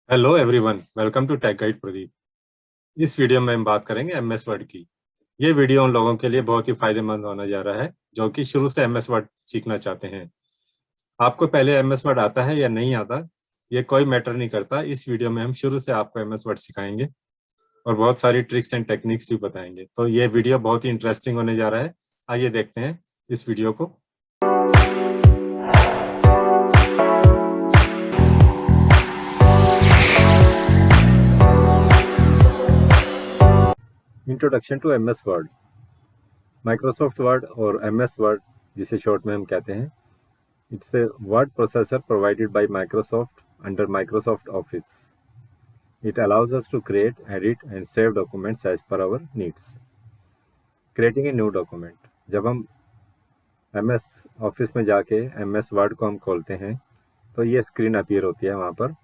Hello everyone, welcome to tech guide Pradeep. इस video में हम बात करेंगे एमएस वर्ड की। ये वीडियो उन लोगों के लिए बहुत ही फायदेमंद होने जा रहा है जो कि शुरू से एमएस वर्ड सीखना चाहते हैं। आपको पहले एमएस वर्ड आता है या नहीं आता, ये कोई मैटर नहीं करता। इस वीडियो में हम शुरू से आपको एमएस वर्ड सिखाएंगे और बहुत सारी ट्रिक्स एंड टेक्निक्स भी बताएंगे। तो ये वीडियो बहुत ही इंटरेस्टिंग होने जा रहा है। आइए देखते हैं इस वीडियो को। Introduction to MS Word. Microsoft Word और एमएस वर्ड, जिसे शॉर्ट में हम कहते हैं, it's a word processor provided by Microsoft under Microsoft Office. It allows us to create, edit and save documents as per our needs. Creating a new document. जब हम MS office में जाके MS word को हम खोलते हैं तो ये स्क्रीन अपीयर होती है वहाँ पर,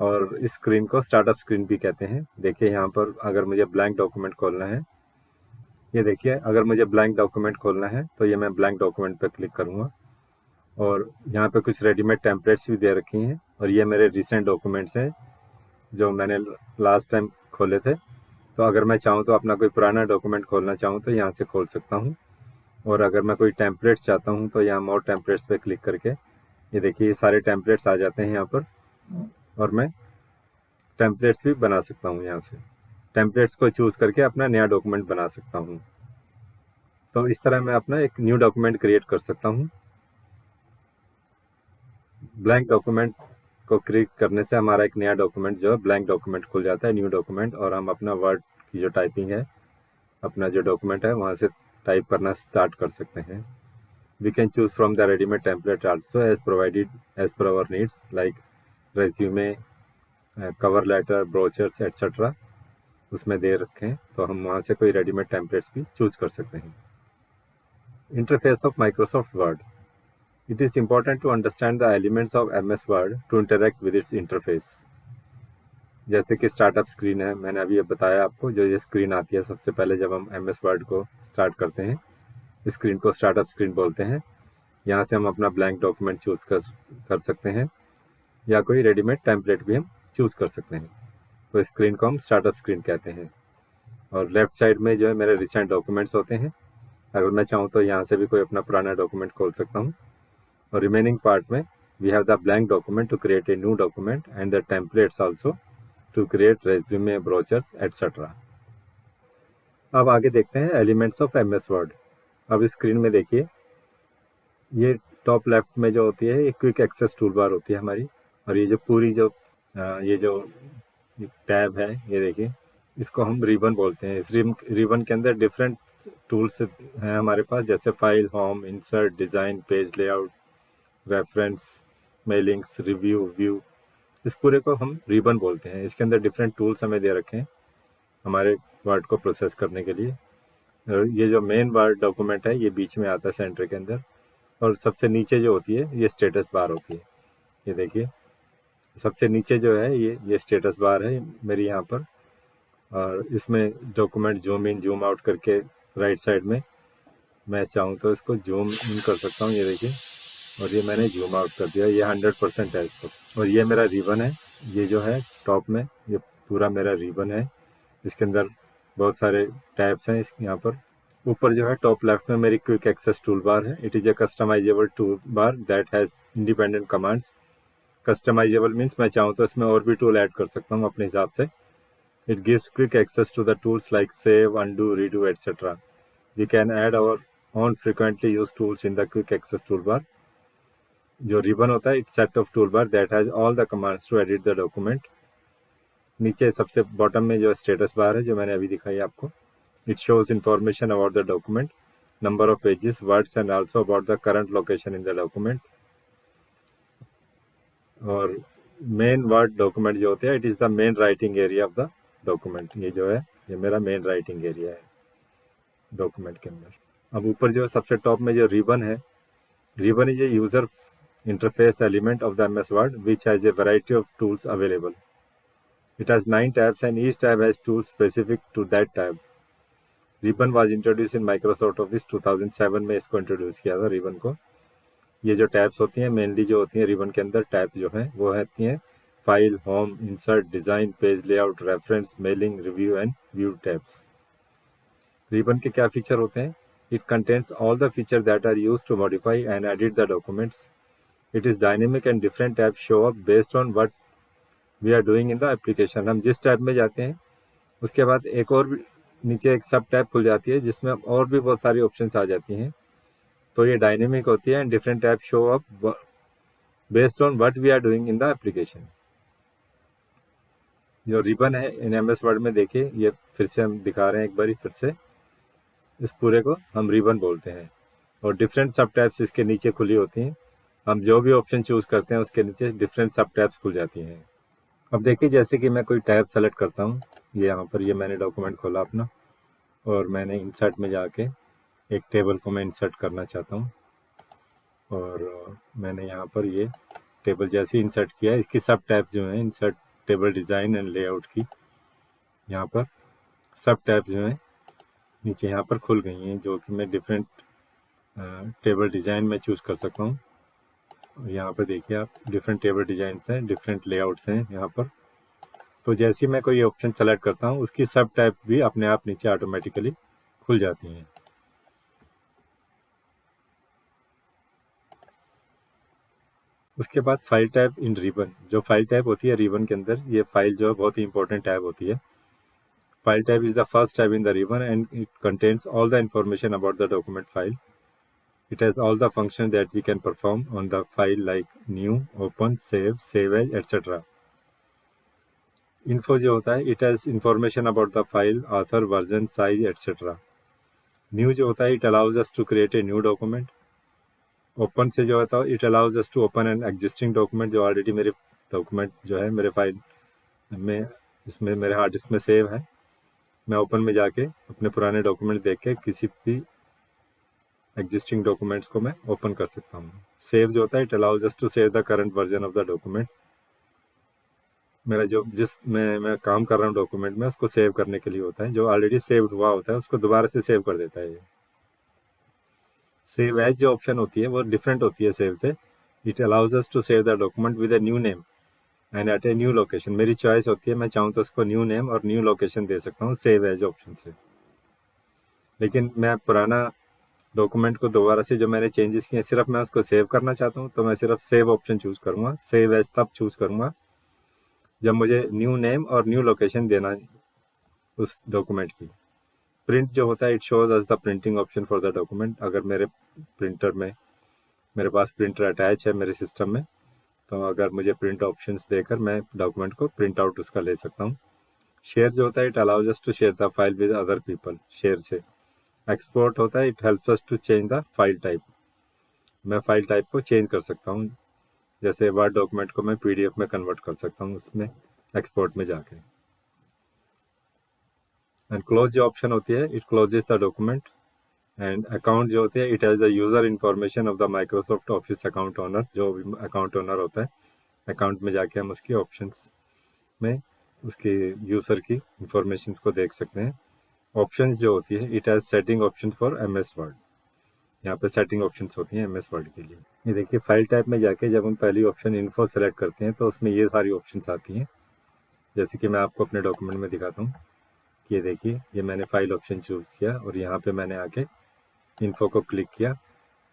और इस स्क्रीन को स्टार्टअप स्क्रीन भी कहते हैं। देखिए यहाँ पर अगर मुझे ब्लैंक डॉक्यूमेंट खोलना है, ये देखिए अगर मुझे ब्लैंक डॉक्यूमेंट खोलना है तो ये मैं ब्लैंक डॉक्यूमेंट पर क्लिक करूँगा और यहाँ पे कुछ रेडीमेड टेम्पलेट्स भी दे रखी हैं, और ये मेरे रिसेंट डॉक्यूमेंट्स हैं जो मैंने लास्ट टाइम खोले थे। तो अगर मैं चाहूँ तो अपना कोई पुराना डॉक्यूमेंट खोलना चाहूँ तो यहाँ से खोल सकता हूँ, और अगर मैं कोई टेम्पलेट्स चाहता हूँ तो यहाँ मोर टेम्पलेट्स पे क्लिक करके ये देखिए ये सारे टेम्पलेट्स आ जाते हैं यहाँ पर, और मैं टेम्पलेट्स भी बना सकता हूँ। यहाँ से टेम्पलेट्स को चूज़ करके अपना नया डॉक्यूमेंट बना सकता हूँ। तो इस तरह मैं अपना एक न्यू डॉक्यूमेंट क्रिएट कर सकता हूँ। ब्लैंक डॉक्यूमेंट को क्लिक करने से हमारा एक नया डॉक्यूमेंट जो है ब्लैंक डॉक्यूमेंट खुल जाता है, न्यू डॉक्यूमेंट, और हम अपना वर्ड की जो टाइपिंग है, अपना जो डॉक्यूमेंट है वहाँ से टाइप करना स्टार्ट कर सकते हैं। We can choose from the readymade template also as provided as per our needs, like resume, cover letter, brochures etcetera उसमें दे रखे हैं, तो हम वहाँ से कोई रेडीमेड टेम्पलेट्स भी चूज कर सकते हैं। Interface of Microsoft word. It is important to understand the elements of MS Word to interact with its interface. जैसे कि स्टार्टअप स्क्रीन है, मैंने अभी बताया आपको, जो ये स्क्रीन आती है सबसे पहले जब हम MS Word को स्टार्ट करते हैं, इस स्क्रीन को स्टार्टअप स्क्रीन बोलते हैं। यहाँ से हम अपना ब्लैंक डॉक्यूमेंट चूज़ कर सकते हैं, या कोई रेडीमेड टेम्पलेट भी हम चूज़ कर सकते हैं। तो इस स्क्रीन को हम स्टार्टअप स्क्रीन कहते हैं। और लेफ्ट साइड में जो है मेरे रिसेंट डॉक्यूमेंट्स होते हैं। अगर मैं चाहूँ तो यहाँ से भी कोई अपना पुराना डॉक्यूमेंट खोल सकता हूँ। और रिमेनिंग पार्ट में we have the blank document to create a new document and the templates also to create resume, brochures, etc. अब आगे देखते हैं एलिमेंट्स ऑफ एमएस वर्ड। अब इस स्क्रीन में देखिए ये टॉप लेफ्ट में जो होती है ये क्विक एक्सेस टूल बार होती है हमारी, और ये जो पूरी जो ये जो टैब है, ये देखिए इसको हम रिबन बोलते हैं। इस रिबन के अंदर डिफरेंट टूल्स हैं हमारे पास, जैसे file, home, insert, design, page layout, reference, mailings, review, view, इस पूरे को हम रिबन बोलते हैं। इसके अंदर डिफरेंट टूल्स हमें दे रखे हैं हमारे वर्ड को प्रोसेस करने के लिए। ये जो मेन वर्ड डॉक्यूमेंट है ये बीच में आता है सेंटर के अंदर, और सबसे नीचे जो होती है ये स्टेटस बार होती है। ये देखिए सबसे नीचे जो है ये स्टेटस बार है मेरी यहाँ पर, और इसमें document zoom in zoom out करके राइट साइड में मैं चाहूँ तो इसको जूम इन कर सकता हूँ। ये देखिए, और ये मैंने जूम आउट कर दिया, ये 100% है इसको। और ये मेरा रिबन है, ये जो है टॉप में ये पूरा मेरा रिबन है। इसके अंदर बहुत सारे टैब्स हैं यहाँ पर। ऊपर जो है टॉप लेफ्ट में मेरी क्विक एक्सेस टूल बार है। It is a customisable tool bar that has independent commands. Customisable means मैं चाहूँ तो इसमें और भी टूल ऐड कर सकता हूँ अपने हिसाब से। It gives quick access to the tools like save, undo, redo et cetera. We can add our own frequently use tools in the quick access tool bar. जो रिबन होता है it's set of tool bar that has all the commands to edit the document. नीचे सबसे bottom में जो status bar है जो मैंने अभी दिखाई आपको, it shows information about the document, number of pages, words and also about the current location in the document. और मेन वर्ड डॉक्यूमेंट जो होते हैं it is the main writing area of the document. ये जो है ये मेरा main writing area है डॉक्यूमेंट के अंदर। अब ऊपर जो सबसे टॉप में जो रिबन है, ribbon is a user interface element of the MS Word which has a variety of tools available. It has 9 tabs and each tab has tools specific to that tab. Ribbon was introduced in Microsoft Office 2007 में इसको introduce किया था ribbon को। ये जो tabs होती हैं mainly जो होती हैं रिबन के अंदर टैब जो हैं वो होती हैं file, home, insert, design, page layout, reference, mailing, review and view tabs. Ribbon के क्या फीचर होते हैं? It contains all the features that are used to modify and edit the documents. It is dynamic and different tabs show up based on what we are doing in the application. हम जिस tab में जाते हैं उसके बाद एक और नीचे एक सब टैब खुल जाती है जिसमें और भी बहुत सारी ऑप्शंस आ जाती हैं. तो ये डायनेमिक होती है and different tab show up based on what we are doing in the application. जो रिबन है इन MS वर्ड में देखिए, ये फिर से हम दिखा रहे हैं एक बारी फिर से. इस पूरे को हम रिबन बोलते हैं और डिफरेंट सब टैब्स इसके नीचे खुली होती हैं. हम जो भी ऑप्शन चूज करते हैं उसके नीचे डिफरेंट सब टैब्स खुल जाती हैं. अब देखिए जैसे कि मैं कोई टैब सेलेक्ट करता हूँ, ये यहाँ पर ये मैंने डॉक्यूमेंट खोला अपना और मैंने इंसर्ट में जाके एक टेबल को मैं इंसर्ट करना चाहता हूँ और मैंने यहाँ पर ये टेबल जैसे ही इंसर्ट किया, इसकी सब टैब जो हैं insert, table design and layout की, यहाँ पर सब टैब जो हैं नीचे यहाँ पर खुल गई हैं, जो कि मैं डिफरेंट टेबल डिज़ाइन में चूज़ कर सकता हूँ. यहाँ पर देखिए आप डिफरेंट टेबल डिज़ाइंस हैं, डिफरेंट लेआउट्स हैं यहाँ पर. तो जैसे ही मैं कोई ऑप्शन सेलेक्ट करता हूँ उसकी सब टैब भी अपने आप नीचे ऑटोमेटिकली खुल जाती हैं. उसके बाद फाइल टैब इन रिबन. जो फाइल टैब होती है रिबन के अंदर, ये फाइल जो है बहुत ही इंपॉर्टेंट टैब होती है. File tab is the first tab in the ribbon and it contains all the information about the document file. It has all the functions that we can perform on the file like new, open, save as, etc. Info जो होता है, it has information about the file, author, version, size, etc. New जो होता है, it allows us to create a new document. Open से जो होता है, it allows us to open an existing document जो already मेरे document जो है मेरे फाइल में इसमें मेरे हार्ड डिस्क में सेव है. मैं ओपन में जाके अपने पुराने डॉक्यूमेंट देख के किसी भी एग्जिस्टिंग डॉक्यूमेंट्स को मैं ओपन कर सकता हूँ. सेव जो होता है, it allows us to save the current version of the document. मेरा जो जिस मैं काम कर रहा हूँ डॉक्यूमेंट में उसको सेव करने के लिए होता है. जो ऑलरेडी सेव हुआ होता है उसको दोबारा से सेव कर देता है. सेव एज जो ऑप्शन होती है वो डिफरेंट होती है सेव से. It allows us to save the document with a new name and at a new location. मेरी चॉइस होती है, मैं चाहूँ तो उसको न्यू नेम और न्यू लोकेशन दे सकता हूँ सेव एज ऑप्शन से. लेकिन मैं पुराना डॉक्यूमेंट को दोबारा से जो मैंने चेंजेस किए सिर्फ मैं उसको सेव करना चाहता हूँ तो मैं सिर्फ सेव ऑप्शन चूज़ करूँगा. सेव एज तब चूज़ करूँगा जब मुझे न्यू नेम और न्यू लोकेशन देना उस डॉक्यूमेंट की. प्रिंट जो होता है, it shows as the printing option for the document. अगर मेरे प्रिंटर में मेरे पास प्रिंटर अटैच है मेरे सिस्टम में, तो अगर मुझे प्रिंट ऑप्शंस देकर मैं डॉक्यूमेंट को प्रिंट आउट उसका ले सकता हूँ. शेयर जो होता है, it allows us to share the file with other people. Share से एक्सपोर्ट होता है, it helps us to change the file type. मैं फाइल टाइप को चेंज कर सकता हूँ, जैसे वर्ड डॉक्यूमेंट को मैं PDF में कन्वर्ट कर सकता हूँ उसमें एक्सपोर्ट में जाके. एंड क्लोज जो ऑप्शन होती है, it closes the document. And account जो होती है, it has the user information of the Microsoft Office account owner. जो भी अकाउंट ओनर होता है, अकाउंट में जाके हम उसकी ऑप्शंस में उसके यूज़र की इंफॉर्मेशन को देख सकते हैं. ऑप्शंस जो होती है, it has setting option for MS word. यहाँ पे सेटिंग ऑप्शंस होती हैं MS वर्ड के लिए. ये देखिए फाइल टाइप में जाके जब हम पहली ऑप्शन इन्फो सेलेक्ट करते हैं तो उसमें ये सारी ऑप्शंस आती हैं. जैसे कि मैं आपको अपने डॉक्यूमेंट में दिखाता हूँ कि ये देखिए, ये मैंने फाइल ऑप्शन चूज़ किया और यहाँ पे मैंने आके इन्फो को क्लिक किया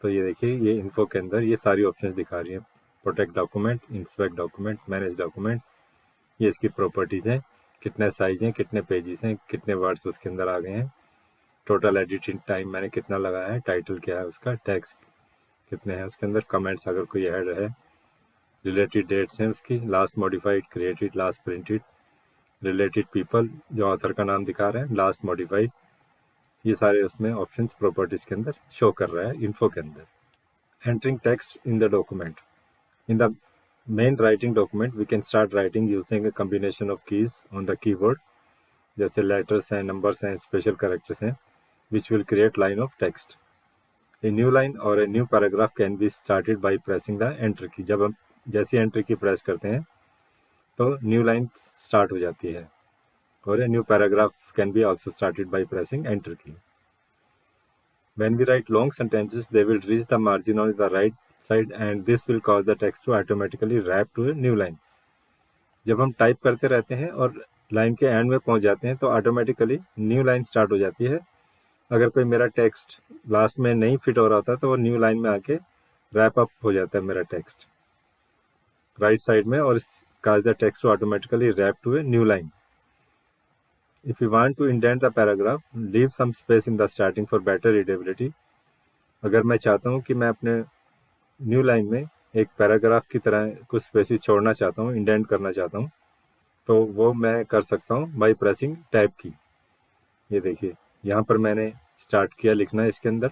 तो ये देखिए ये इन्फो के अंदर ये सारी ऑप्शंस दिखा रही हैं. Protect document, inspect document, manage document. ये इसकी प्रॉपर्टीज़ हैं, कितने साइज़ हैं, कितने पेजेस हैं, कितने वर्ड्स उसके अंदर आ गए हैं, टोटल एडिटिंग टाइम मैंने कितना लगाया है, टाइटल क्या है उसका, टैक्स कितने हैं उसके अंदर, कमेंट्स अगर कोई ऐड है, रिलेटेड डेट्स हैं उसकी, last modified, created, last printed, related people जो ऑथर का नाम दिखा रहे हैं, लास्ट मॉडिफाइड. ये सारे उसमें ऑप्शंस प्रॉपर्टीज़ के अंदर शो कर रहा है इन्फो के अंदर. Entering text in the document. In the main writing document we can start writing using a combination of keys on the keyboard. जैसे लेटर्स हैं, नंबर्स हैं, स्पेशल कैरेक्टर्स हैं, which will create line of text. A new line or a new paragraph can be started by pressing the enter की. जब हम जैसी enter की press करते हैं तो न्यू लाइन स्टार्ट हो जाती है. और a new paragraph can be also started by pressing enter की. When we write long sentences, they will reach the margin on the right side and this will cause the text to automatically wrap to a new line. जब हम type करते रहते हैं और line के and में पहुंच जाते हैं तो ऑटोमेटिकली न्यू लाइन स्टार्ट हो जाती है। अगर कोई मेरा टेक्स्ट लास्ट में नहीं फिट हो रहा होता तो वो न्यू लाइन में आके रैप अप हो जाता है मेरा टेक्स्ट राइट साइड में, और cause the text to automatically wrap to a new line. If you want to indent the paragraph, leave some space in the starting for better readability. अगर मैं चाहता हूँ कि मैं अपने न्यू लाइन में एक पैराग्राफ की तरह कुछ स्पेसिस छोड़ना चाहता हूँ, इंडेंट करना चाहता हूँ, तो वो मैं कर सकता हूँ बाई प्रेसिंग टैब की। ये देखिए यहाँ पर मैंने स्टार्ट किया लिखना इसके अंदर,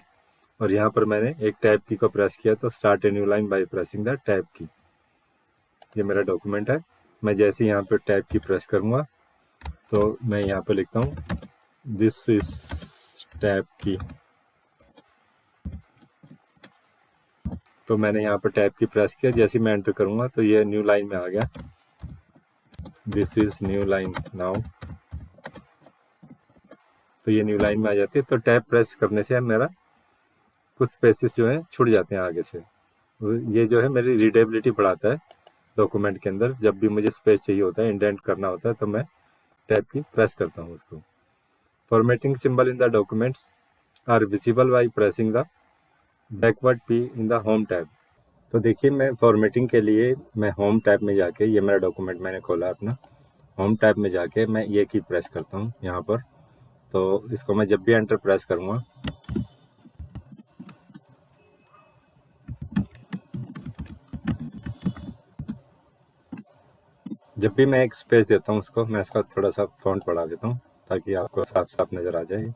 और यहाँ पर मैंने एक टैब की को प्रेस किया तो start a new line by pressing the tab की। ये मेरा डॉक्यूमेंट है। मैं जैसे यहाँ पर टैब की प्रेस करूँगा तो मैं यहाँ पे लिखता हूँ दिस इज टैब की। तो मैंने यहाँ पर टैब की प्रेस किया, जैसे मैं एंटर करूँगा तो ये न्यू लाइन में आ गया, this is new line now. तो ये न्यू लाइन में आ जाती है। तो टैब प्रेस करने से मेरा कुछ स्पेसिस जो है छूट जाते हैं आगे से। ये जो है मेरी रीडेबिलिटी बढ़ाता है डॉक्यूमेंट के अंदर। जब भी मुझे स्पेस चाहिए होता है, इंडेंट करना होता है, तो मैं टैब की प्रेस करता हूँ उसको। Formatting symbol in the documents are visible by pressing the backward P in the home tab. तो देखिए मैं फॉर्मेटिंग के लिए मैं होम टैब में जाके, ये मेरा डॉक्यूमेंट मैंने खोला अपना, होम टैब में जाके मैं ये की प्रेस करता हूँ यहाँ पर। तो इसको मैं जब भी एंटर प्रेस करूँगा जब भी मैं एक स्पेस देता हूँ उसको, मैं इसका थोड़ा सा फॉन्ट बढ़ा देता हूँ ताकि आपको साफ साफ नज़र आ जाए।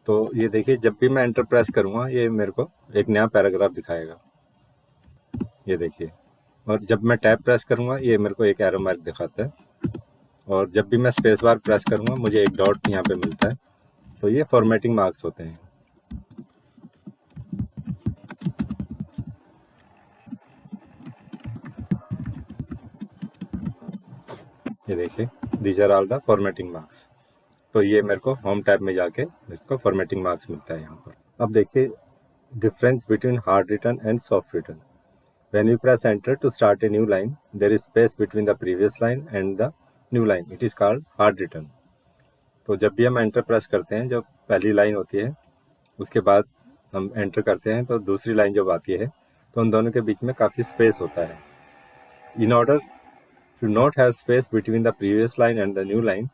तो ये देखिए जब भी मैं एंटर प्रेस करूँगा ये मेरे को एक नया पैराग्राफ दिखाएगा, ये देखिए। और जब मैं टैब प्रेस करूँगा ये मेरे को एक एरो मार्क दिखाता है, और जब भी मैं स्पेस बार प्रेस करूँगा मुझे एक डॉट यहाँ पे मिलता है। तो ये फॉर्मेटिंग मार्क्स होते हैं। ये देखिए these are all the formatting marks. तो ये मेरे को होम टैब में जाके इसको फॉर्मेटिंग मार्क्स मिलता है यहाँ पर। अब देखिए difference between hard return and soft return. When you press enter to start a new line, there is space between the previous line and the new line. It is called hard written. तो जब भी हम enter press करते हैं, जब पहली line होती है उसके बाद हम एंटर करते हैं तो दूसरी लाइन जब आती है तो उन दोनों के बीच में काफ़ी स्पेस होता है। In order to not have space between the previous line and the new line,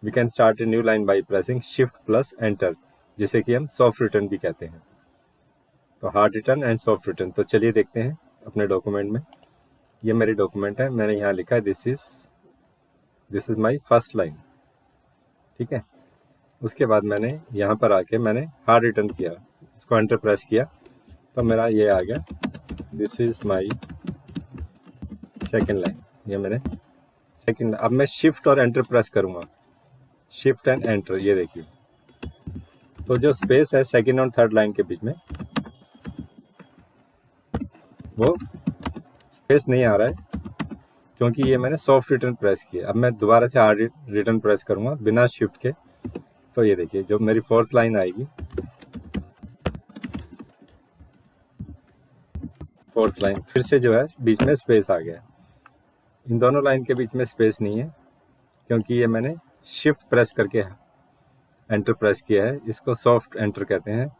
we can start a new line by pressing shift plus enter, जिसे कि हम सॉफ्ट रिटन भी कहते हैं। तो hard return and soft return. तो चलिए देखते हैं अपने डॉक्यूमेंट में। ये मेरी डॉक्यूमेंट है, मैंने यहाँ लिखा है this is my first line, ठीक है। उसके बाद मैंने यहाँ पर आके मैंने हार्ड रिटन किया, इसको एंटर प्रेस किया तो मेरा ये आ गया this is my second line. ये मैंने सेकंड। अब मैं शिफ्ट और एंटर प्रेस करूँगा, शिफ्ट एंड एंटर, ये देखिए। तो जो स्पेस है सेकंड और थर्ड लाइन के बीच में वो स्पेस नहीं आ रहा है क्योंकि ये मैंने सॉफ्ट रिटन प्रेस किया। अब मैं दोबारा से हार्ड रिटन प्रेस करूँगा बिना शिफ्ट के, तो ये देखिए जो मेरी फोर्थ लाइन आएगी, फोर्थ लाइन फिर से जो है बीच में स्पेस आ गया। इन दोनों लाइन के बीच में स्पेस नहीं है क्योंकि ये मैंने शिफ्ट प्रेस करके एंटर प्रेस किया है। इसको सॉफ्ट एंटर कहते हैं,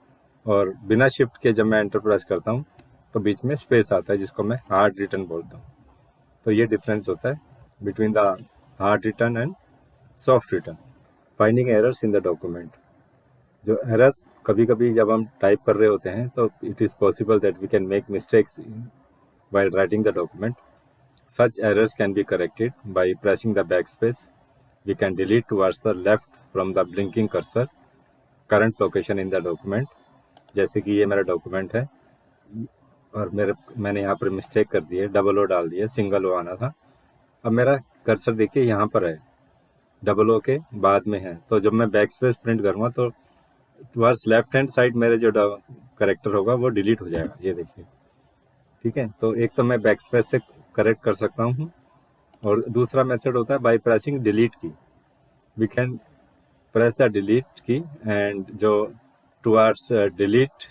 और बिना शिफ्ट के जब मैं एंटर प्रेस करता हूँ तो बीच में स्पेस आता है जिसको मैं हार्ड रिटन बोलता हूँ। तो ये डिफरेंस होता है between the hard return and soft return. Finding errors in the document. जो एरर कभी कभी जब हम टाइप कर रहे होते हैं तो it is possible that we can make mistakes while writing the document. Such errors can be corrected by pressing the backspace. We can delete towards the left from the blinking cursor current location in the document. जैसे कि ये मेरा document है और मैंने यहाँ पर mistake कर दी है, डबल ओ डाल दिया, सिंगल ओ आना था। अब मेरा कर्सर देखिए यहाँ पर है, डबल ओ के बाद में है। तो जब मैं बैक स्पेस प्रिंट करूँगा तो टुवर्ड्स लेफ्ट हैंड साइड मेरे जो करेक्टर होगा वो डिलीट हो जाएगा, ये देखिए, ठीक है। तो एक तो मैं बैक स्पेस से करेक्ट कर सकता हूँ, और दूसरा मेथड होता है by pressing delete key. We can press the delete key and जो towards delete,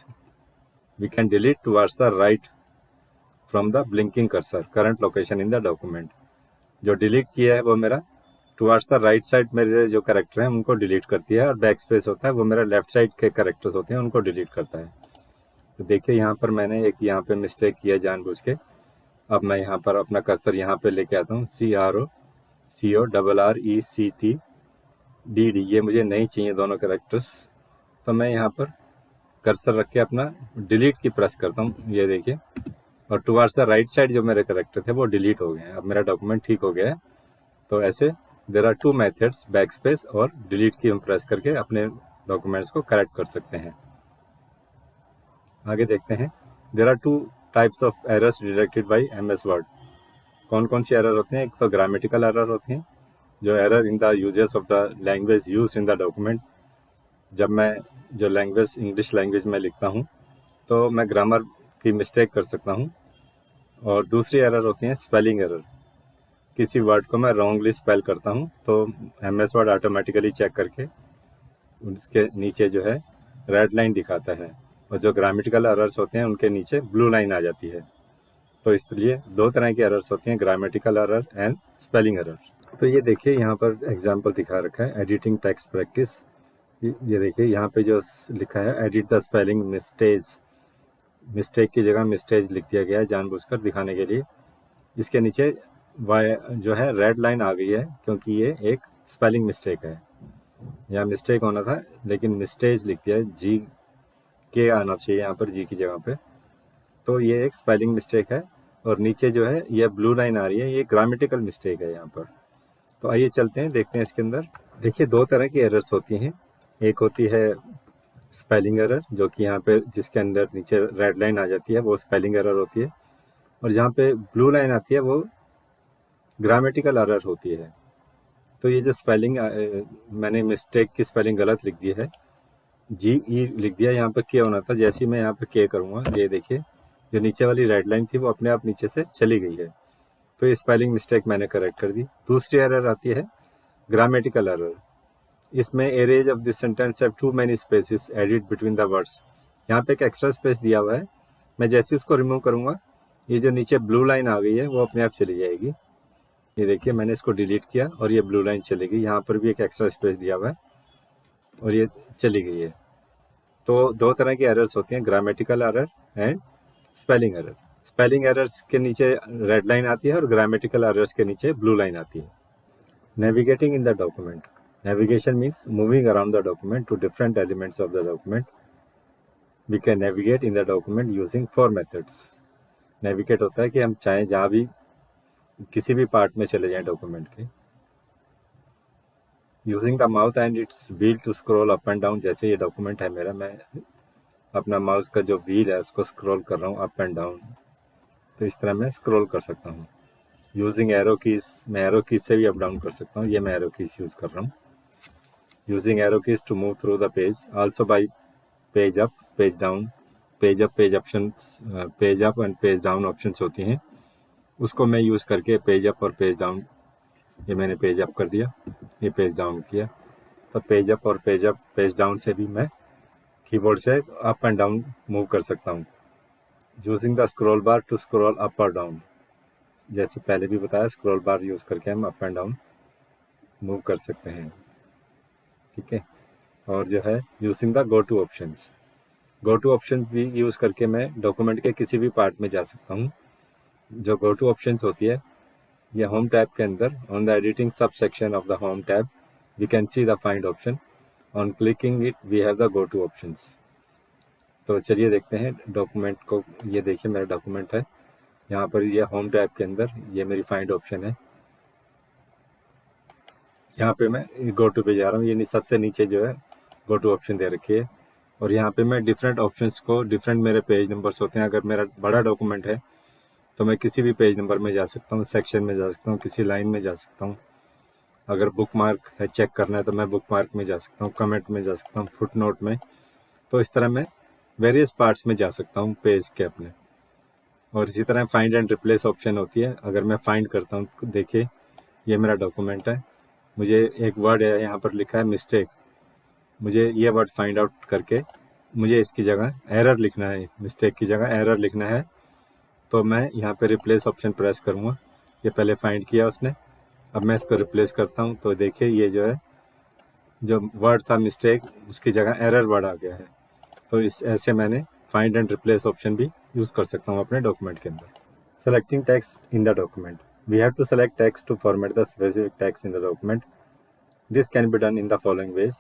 we can delete towards the right from the blinking cursor current location in the document. जो डिलीट किया है वो मेरा टुवर्ड्स द राइट साइड मेरे जो character हैं उनको डिलीट करती है, और बैक स्पेस होता है वो मेरा लेफ्ट साइड के करेक्टर्स होते हैं उनको डिलीट करता है। तो देखिए यहाँ पर मैंने एक यहाँ पे मिस्टेक किया जानबूझ के। अब मैं यहाँ पर अपना कर्सर यहाँ पे लेके आता हूँ, CROCORRECT DD, ये मुझे नहीं चाहिए दोनों करेक्टर्स। तो मैं यहाँ पर कर्सर रख के अपना डिलीट की प्रेस करता हूँ, ये देखिए, और टुवर्ड्स द राइट साइड जो मेरे करेक्टर थे वो डिलीट हो गए हैं। अब मेरा डॉक्यूमेंट ठीक हो गया है। तो ऐसे there are two methods, back space और डिलीट की हम प्रेस करके अपने डॉक्यूमेंट्स को करेक्ट कर सकते हैं। आगे देखते हैं, there are two types of errors detected by MS word. कौन कौन सी एरर होते हैं? एक तो ग्रामेटिकल एरर होती हैं, जो error in the uses of the language use in the document. जब मैं जो लैंग्वेज इंग्लिश लैंग्वेज में लिखता हूँ तो मैं ग्रामर की मिस्टेक कर सकता हूँ। और दूसरी एरर होती है स्पेलिंग एरर। किसी वर्ड को मैं रॉन्गली स्पेल करता हूँ तो MS वर्ड ऑटोमेटिकली चेक करके उसके नीचे जो है रेड लाइन दिखाता है, और जो ग्रामेटिकल एरर्स होते हैं उनके नीचे ब्लू लाइन आ जाती है। तो इसलिए दो तरह की एरर्स होती हैं, grammatical error and spelling error. तो ये देखिए यहाँ पर एग्जांपल दिखा रखा है, एडिटिंग टेक्स्ट प्रैक्टिस। ये देखिए यहाँ पे जो लिखा है एडिट द स्पेलिंग मिस्टेज, मिस्टेक की जगह मिस्टेज लिख दिया गया है जानबूझकर दिखाने के लिए। इसके नीचे वाई जो है रेड लाइन आ गई है क्योंकि ये एक स्पेलिंग मिस्टेक है। यहाँ मिस्टेक होना था लेकिन मिस्टेज लिख दिया है, जी के आना चाहिए यहाँ पर जी की जगह पे। तो ये एक स्पेलिंग मिस्टेक है, और नीचे जो है ये ब्लू लाइन आ रही है, ये ग्रामेटिकल मिस्टेक है यहाँ पर। तो आइए चलते हैं, देखते हैं इसके अंदर। देखिए दो तरह की एरर्स होती हैं, एक होती है स्पेलिंग एरर जो कि यहाँ पे जिसके अंदर नीचे रेड लाइन आ जाती है वो स्पेलिंग एरर होती है, और जहाँ पे ब्लू लाइन आती है वो ग्रामेटिकल एरर होती है। तो ये जो स्पेलिंग मैंने मिस्टेक की स्पेलिंग गलत लिख दी है, GE लिख दिया, यहाँ पे के होना था। जैसे ही मैं यहाँ पे के करूँगा ये देखिए जो नीचे वाली रेड लाइन थी वो अपने आप नीचे से चली गई है। तो ये स्पेलिंग मिस्टेक मैंने करेक्ट कर दी। दूसरी एरर आती है ग्रामेटिकल एरर। इसमें errors of this sentence have too many spaces added between the words. यहाँ पे एक एक्स्ट्रा स्पेस दिया हुआ है, मैं जैसे उसको रिमूव करूँगा ये जो नीचे ब्लू लाइन आ गई है वो अपने आप चली जाएगी। ये देखिए मैंने इसको डिलीट किया और ये ब्लू लाइन चली गई। यहाँ पर भी एक एक्स्ट्रा स्पेस दिया हुआ है और ये चली गई है। तो दो तरह की एरर्स होती हैं, grammatical error and spelling error. Spelling errors के नीचे रेड लाइन आती है और ग्रामेटिकल एरर्स के नीचे ब्लू लाइन आती है। Navigating in the document. Navigation means moving around the document to different elements of the document. We can navigate in the document using 4 methods. Navigate होता है कि हम चाहें जहाँ भी किसी भी पार्ट में चले जाएं डॉक्यूमेंट के। Using the mouse and its wheel to scroll up and down. जैसे ये डॉक्यूमेंट है मेरा, मैं अपना माउस का जो व्हील है उसको स्क्रॉल कर रहा हूँ अप एंड डाउन, तो इस तरह मैं स्क्रॉल कर सकता हूँ। यूजिंग एरो कीज, मैं एरो कीज से भी अप डाउन कर सकता हूँ, ये मैं एरो कीज यूज़ कर रहा हूँ। Using arrow keys to move through the page, also by page up page down. Page up page option, page up and page down options होती हैं, उसको मैं यूज़ करके पेज अप और पेज डाउन, ये मैंने पेज अप कर दिया, ये पेज डाउन किया। तो पेज अप और पेज डाउन से भी मैं कीबोर्ड से अप एंड डाउन मूव कर सकता हूँ। Using the scroll bar to scroll up और डाउन, जैसे पहले भी बताया स्क्रॉल बार यूज़ करके हम अप एंड डाउन मूव कर सकते हैं, ठीक है। और जो है using the go to options, go to option भी यूज़ करके मैं डॉक्यूमेंट के किसी भी पार्ट में जा सकता हूँ। जो गो टू ऑप्शंस होती है ये होम टैब के अंदर, on the editing sub section of the home tab we can see the find option, on clicking it we have the go to options. तो चलिए देखते हैं डॉक्यूमेंट को। ये देखिए मेरा डॉक्यूमेंट है, यहाँ पर ये होम टैब के अंदर ये मेरी फाइंड ऑप्शन है। यहाँ पे मैं गो टू पे जा रहा हूँ, ये सबसे नीचे जो है गो टू ऑप्शन दे रखी है, और यहाँ पे मैं डिफरेंट ऑप्शंस को, डिफरेंट मेरे पेज नंबर्स होते हैं। अगर मेरा बड़ा डॉक्यूमेंट है तो मैं किसी भी पेज नंबर में जा सकता हूँ, सेक्शन में जा सकता हूँ, किसी लाइन में जा सकता हूँ। अगर बुक मार्क है चेक करना है तो मैं बुक मार्क में जा सकता हूँ, कमेंट में जा सकता हूँ, फुट नोट में। तो इस तरह मैं वेरियस पार्ट्स में जा सकता हूँ पेज के अपने। और इसी तरह फाइंड एंड रिप्लेस ऑप्शन होती है। अगर मैं फाइंड करता हूँ, देखिए ये मेरा डॉक्यूमेंट है, मुझे एक वर्ड है यहाँ पर लिखा है मिस्टेक, मुझे ये वर्ड फाइंड आउट करके मुझे इसकी जगह एरर लिखना है, मिस्टेक की जगह एरर लिखना है। तो मैं यहाँ पे रिप्लेस ऑप्शन प्रेस करूँगा, ये पहले फाइंड किया उसने, अब मैं इसको रिप्लेस करता हूँ, तो देखिए ये जो है, जो वर्ड था मिस्टेक, उसकी जगह एरर वर्ड आ गया है। तो इस ऐसे मैंने फाइंड एंड रिप्लेस ऑप्शन भी यूज़ कर सकता हूँ अपने डॉक्यूमेंट के अंदर। Selecting text in the document, we have to select text to format the specific text in the document. This can be done in the following ways.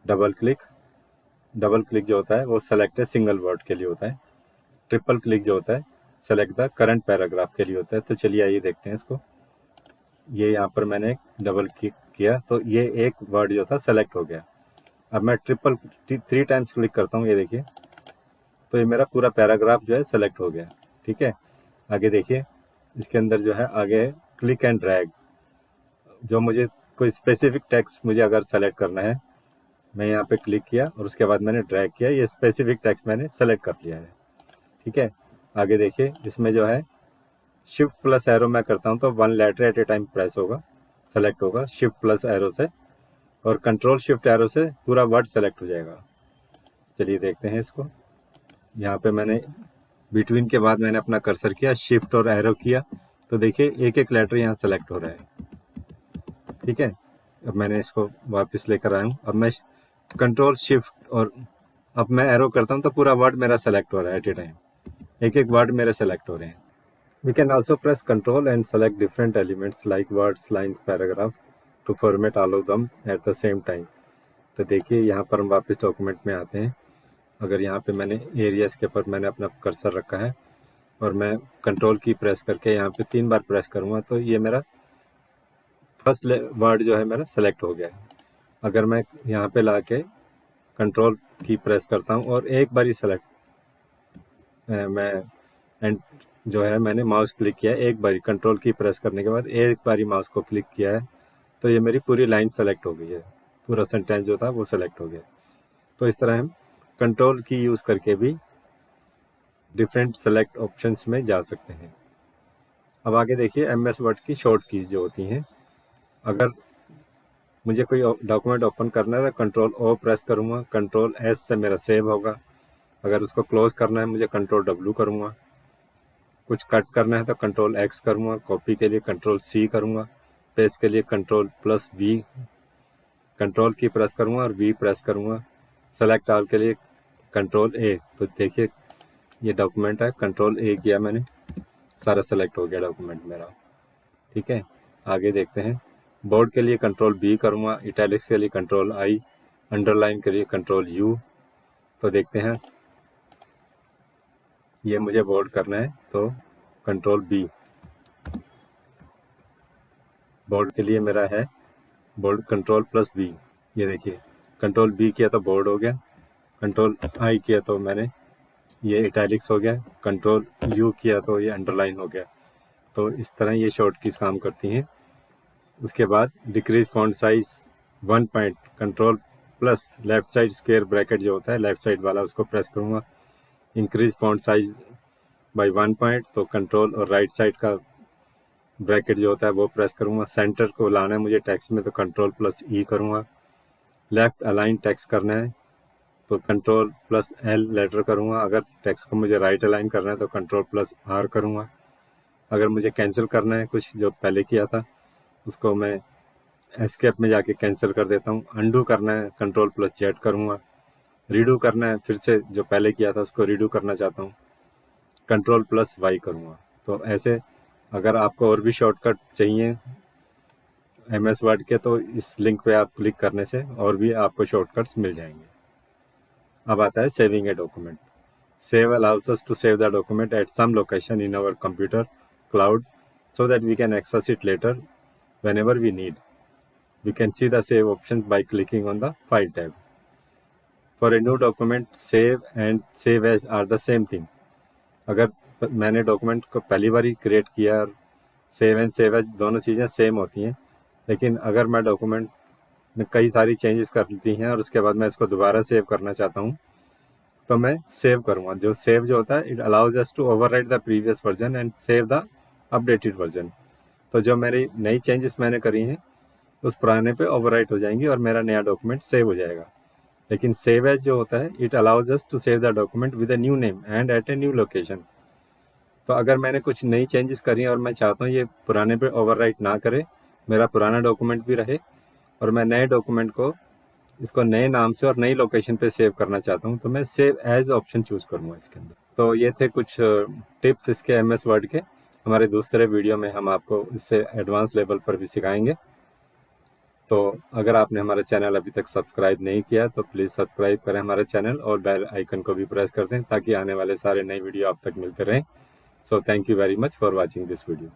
Double click जो होता है वो सेलेक्ट है सिंगल वर्ड के लिए होता है। Triple click जो होता है सेलेक्ट द करंट पैराग्राफ के लिए होता है। तो चलिए आइए देखते हैं इसको। ये यहाँ पर मैंने डबल क्लिक किया तो ये एक वर्ड जो था सेलेक्ट हो गया। अब मैं थ्री टाइम्स क्लिक करता हूँ, ये देखिए, तो ये मेरा पूरा पैराग्राफ जो है सेलेक्ट हो गया। ठीक है, आगे देखिए, इसके अंदर जो है आगे क्लिक एंड ड्रैग, जो मुझे कोई स्पेसिफिक टेक्स्ट मुझे अगर सेलेक्ट करना है, मैं यहाँ पे क्लिक किया और उसके बाद मैंने ड्रैग किया, ये स्पेसिफिक टेक्स्ट मैंने सेलेक्ट कर लिया है। ठीक है, आगे देखिए, इसमें जो है शिफ्ट प्लस एरो मैं करता हूँ तो one letter at a time press होगा, सेलेक्ट होगा शिफ्ट प्लस एरो से, और कंट्रोल शिफ्ट एरो से पूरा वर्ड सेलेक्ट हो जाएगा। चलिए देखते हैं इसको। यहाँ पे मैंने बिटवीन के बाद मैंने अपना कर्सर किया, शिफ्ट और एरो किया, तो देखिए एक एक लेटर यहाँ सेलेक्ट हो रहा है। ठीक है, अब मैंने इसको वापस लेकर आया हूँ। अब मैं कंट्रोल शिफ्ट और अब मैं एरो करता हूँ तो पूरा वर्ड मेरा सेलेक्ट हो रहा है एट ए टाइम, एक एक वर्ड मेरे सेलेक्ट हो रहे हैं। We can also press control and select different elements like words, lines, paragraph to format all of them at the same time. तो देखिए यहाँ पर हम वापस डॉक्यूमेंट में आते हैं। अगर यहाँ पे मैंने एरियाज के ऊपर मैंने अपना कर्सर रखा है और मैं कंट्रोल की प्रेस करके यहाँ पे 3 बार प्रेस करूँगा तो ये मेरा फर्स्ट वर्ड जो है मेरा सेलेक्ट हो गया है। अगर मैं यहाँ पे ला के कंट्रोल की प्रेस करता हूँ और एक बार ही सेलेक्ट मैं एंड जो है मैंने माउस क्लिक किया, एक बारी कंट्रोल की प्रेस करने के बाद एक बारी माउस को क्लिक किया है, तो ये मेरी पूरी लाइन सेलेक्ट हो गई है, पूरा सेंटेंस जो था वो सेलेक्ट हो गया। तो इस तरह हम कंट्रोल की यूज़ करके भी डिफरेंट सेलेक्ट ऑप्शंस में जा सकते हैं। अब आगे देखिए MS वर्ड की शॉर्ट कीज जो होती हैं। अगर मुझे कोई डॉक्यूमेंट ओपन करना है तो कंट्रोल O प्रेस करूँगा, कंट्रोल S से मेरा सेव होगा। अगर उसको क्लोज करना है मुझे कंट्रोल W करूँगा। कुछ कट करना है तो कंट्रोल X करूँगा, कॉपी के लिए कंट्रोल C करूँगा, पेस्ट के लिए कंट्रोल प्लस V, कंट्रोल की प्रेस करूँगा और V प्रेस करूँगा, सेलेक्ट ऑल के लिए कंट्रोल A। तो देखिए ये डॉक्यूमेंट है, कंट्रोल A किया मैंने, सारा सेलेक्ट हो गया डॉक्यूमेंट मेरा। ठीक है, आगे देखते हैं। बोर्ड के लिए कंट्रोल B करूँगा, इटैलिक्स के लिए कंट्रोल I, अंडरलाइन के लिए कंट्रोल U। तो देखते हैं, ये मुझे बोल्ड करना है तो कंट्रोल B। बोल्ड के लिए मेरा है बोल्ड कंट्रोल प्लस B। ये देखिए कंट्रोल B किया तो बोल्ड हो गया, कंट्रोल I किया तो मैंने ये इटैलिक्स हो गया, कंट्रोल U किया तो ये अंडरलाइन हो गया। तो इस तरह ये शॉर्ट कीज काम करती हैं। उसके बाद decrease font size 1 point, control plus left side square bracket जो होता है लेफ्ट साइड वाला उसको प्रेस करूँगा। Increase font size by 1 point, तो कंट्रोल और राइट साइड का ब्रैकेट जो होता है वो प्रेस करूँगा। सेंटर को लाना है मुझे टेक्स्ट में तो कंट्रोल प्लस E करूँगा। लेफ्ट अलाइन टेक्स्ट करना है तो कंट्रोल प्लस L लेटर करूँगा। अगर टेक्स्ट को मुझे राइट अलाइन करना है तो कंट्रोल प्लस R करूँगा। अगर मुझे कैंसिल करना है कुछ जो पहले किया था उसको मैं एस्केप में जाके कैंसिल कर देता हूँ। अंडू करना है कंट्रोल प्लस Z करूँगा। रीडू करना है, फिर से जो पहले किया था उसको रीडू करना चाहता हूँ, कंट्रोल प्लस Y करूँगा। तो ऐसे अगर आपको और भी शॉर्टकट चाहिए MS वर्ड के तो इस लिंक पे आप क्लिक करने से और भी आपको शॉर्टकट्स मिल जाएंगे। अब आता है saving a document. Save allows us to save the document at some location in our computer cloud so that we can access it later whenever we need. We can see the save options by clicking on the File tab. For a new document, save and save as are the same thing. अगर मैंने document को पहली बार ही create किया और save and save as दोनों चीज़ें same होती हैं, लेकिन अगर मैं डॉक्यूमेंट में कई सारी चेंजेस करती हैं और उसके बाद मैं इसको दोबारा सेव करना चाहता हूँ तो मैं सेव करूँगा। जो सेव जो होता है it allows us to overwrite the previous version and save the updated version. तो जो मेरी नई चेंजेस मैंने करी हैं उस पुराने पे ओवरराइट हो जाएंगी और मेरा नया डॉक्यूमेंट सेव हो जाएगा। लेकिन सेव एज जो होता है it allows us to save the document with a new name and at a new location. तो अगर मैंने कुछ नई चेंजेस करी हैं और मैं चाहता हूँ ये पुराने पे ओवरराइट ना करे मेरा पुराना डॉक्यूमेंट भी रहे और मैं नए डॉक्यूमेंट को इसको नए नाम से और नई लोकेशन पे सेव करना चाहता हूँ, तो मैं सेव एज ऑप्शन चूज़ करूँगा इसके अंदर। तो ये थे कुछ टिप्स इसके MS वर्ड के। हमारे दूसरे वीडियो में हम आपको इससे एडवांस लेवल पर भी सिखाएंगे। तो अगर आपने हमारा चैनल अभी तक सब्सक्राइब नहीं किया तो प्लीज़ सब्सक्राइब करें हमारा चैनल और बेल आइकन को भी प्रेस कर दें ताकि आने वाले सारे नए वीडियो आप तक मिलते रहें। So thank you very much for watching this video.